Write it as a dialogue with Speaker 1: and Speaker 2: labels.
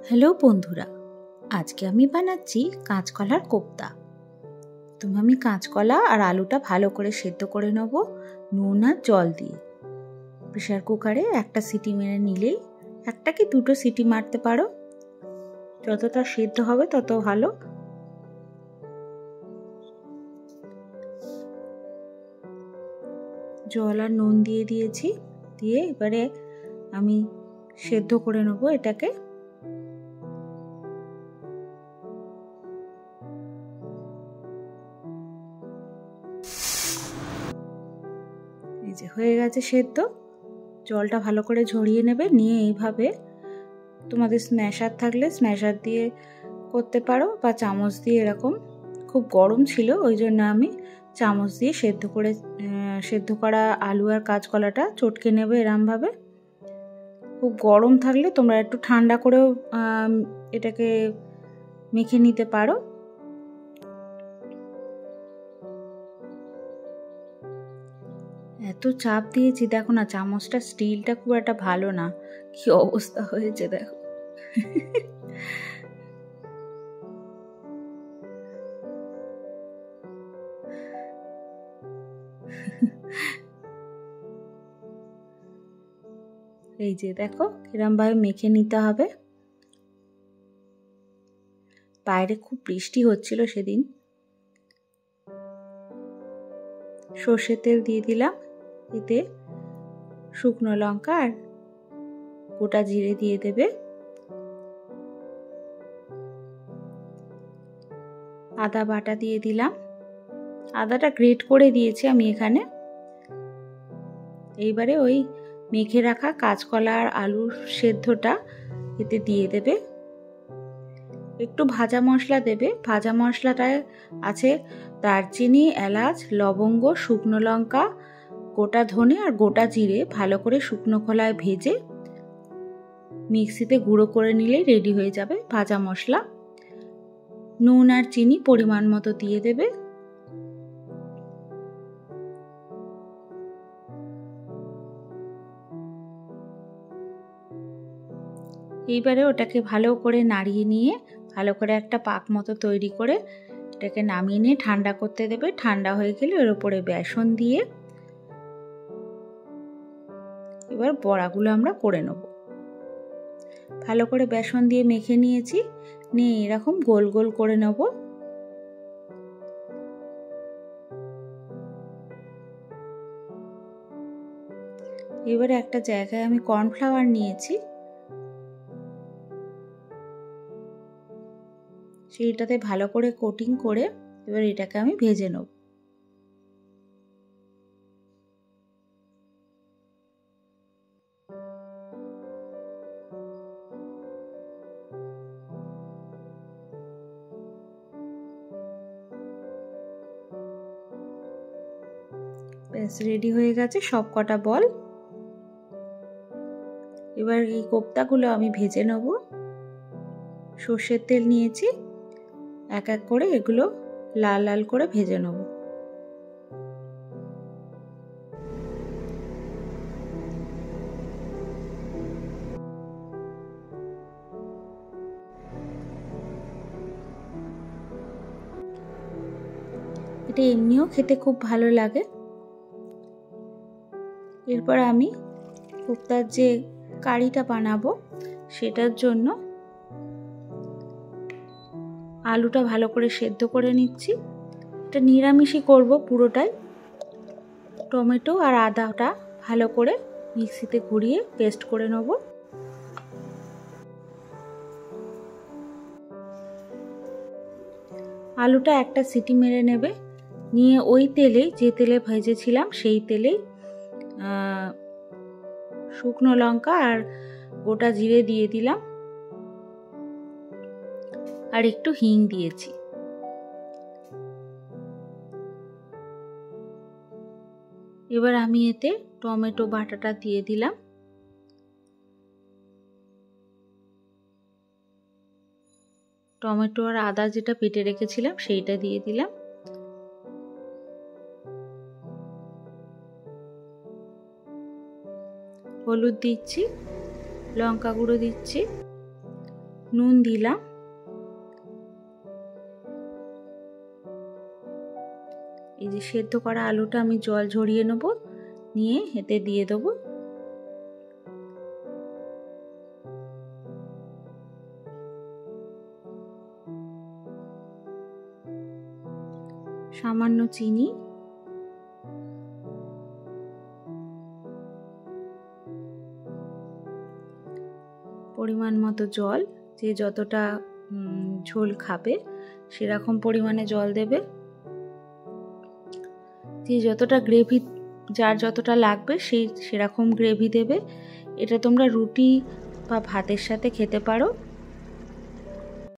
Speaker 1: Hello বন্ধুরা, আজকে আমি বানাচ্ছি কাঁচকলার কোপ্তা। প্রথমে আমি কাঁচকলা আর আলুটা ভালো করে সেদ্ধ করে নেব নুন আর জল দিয়ে। প্রেসার কুকারে একটা সিটি মেরে নিলেই, একটা কি দুটো সিটি মারতে পারো, যতটা সেদ্ধ হবে তত ভালো। জল আর নুন দিয়ে দিয়েছি, দিয়ে এবারে আমি সেদ্ধ করে নেব এটাকে। এই যে হয়ে গেছে সেদ্ধ। জলটা ভালো করে ঝরিয়ে নেবে, নিয়ে এইভাবে তোমাদের স্ম্যাশার থাকলে স্ম্যাশার দিয়ে করতে পারো, বা চামচ দিয়ে। এরকম খুব গরম ছিল, ওই জন্য আমি চামচ দিয়ে সেদ্ধ করা আলু আর কাঁচকলাটা চটকে নেবে এরমভাবে। খুব গরম থাকলে তোমরা একটু ঠান্ডা করেও এটাকে মেখে নিতে পারো। এত চাপ দিয়েছি, দেখো না চামচটা স্টিলটা খুব একটা ভালো না, কি অবস্থা হয়েছে দেখো। এই যে দেখো এরমভাবে মেখে নিতে হবে। বাইরে খুব বৃষ্টি হচ্ছিল সেদিন। সর্ষের তেল দিয়ে দিলাম, এতে শুকনো লঙ্কা আর গোটা জিরে দিয়ে দেবে। আদা বাটা দিয়ে দিলাম, আদাটা গ্রেট করে দিয়েছি আমি এখানে। এইবারে ওই মেখে রাখা কাঁচকলা আর আলুর সেদ্ধটা এতে দিয়ে দেবে। একটু ভাজা মশলা দেবে। ভাজা মশলাটায় আছে দারচিনি, এলাচ, লবঙ্গ, শুকনো লঙ্কা, গোটা ধনে আর গোটা জিরে ভালো করে শুকনো খোলায় ভেজে মিক্সিতে গুঁড়ো করে নিলেই রেডি হয়ে যাবে ভাজা মশলা। নুন আর চিনি পরিমাণ মতো দিয়ে দেবে। এইবারে ওটাকে ভালো করে নাড়িয়ে নিয়ে ভালো করে একটা পাক মতো তৈরি করে এটাকে নামিয়ে নিয়ে ঠান্ডা করতে দেবে। ঠান্ডা হয়ে গেলে এর উপরে বেসন দিয়ে এবার বড়াগুলো আমরা করে নেব। ভালো করে বেসন দিয়ে মেখে নিয়েছি, নিয়ে এরকম গোল গোল করে নেব। এবারে একটা জায়গায় আমি কর্নফ্লাওয়ার নিয়েছি, সেইটাতে ভালো করে কোটিং করে এবার এটাকে আমি ভেজে নেব। ব্যাস রেডি হয়ে গেছে সব কটা বল। এবার এই কোপ্তাগুলো আমি ভেজে নেব। সর্ষের তেল নিয়েছি, এক এক করে এগুলো লাল লাল করে ভেজে নেব। এটা এমনিও খেতে খুব ভালো লাগে। এরপর আমি কোপ্তার যে কারিটা বানাবো সেটার জন্য আলুটা ভালো করে সেদ্ধ করে নিচ্ছি। এটা নিরামিষই করব পুরোটাই। টমেটো আর আদাটা ভালো করে মিক্সিতে ঘুরিয়ে পেস্ট করে নেব। আলুটা একটা সিটি মেরে নেবে, নিয়ে ওই তেলেই, যে তেলে ভেজেছিলাম সেই তেলেই শুকনো লঙ্কা আর গোটা জিরে দিয়ে দিলাম, আর একটু হিং দিয়েছি। এবার আমি এতে টমেটো বাটাটা দিয়ে দিলাম। টমেটো আর আদা যেটা পেটে রেখেছিলাম সেইটা দিয়ে দিলাম। হলুদ দিচ্ছি, লঙ্কা গুঁড়ো দিচ্ছি, নুন দিলাম, এই যে সেদ্ধ করা আলুটা আমি জল ঝরিয়ে নেব, নিয়ে এতে দিয়ে দেবো। সামান্য চিনি, পরিমাণ মতো জল, যে যতটা ঝোল খাবে সেরকম পরিমাণে জল দেবে। যে যতটা গ্রেভি, যার যতটা লাগবে সেরকম গ্রেভি দেবে। এটা তোমরা রুটি বা ভাতের সাথে খেতে পারো।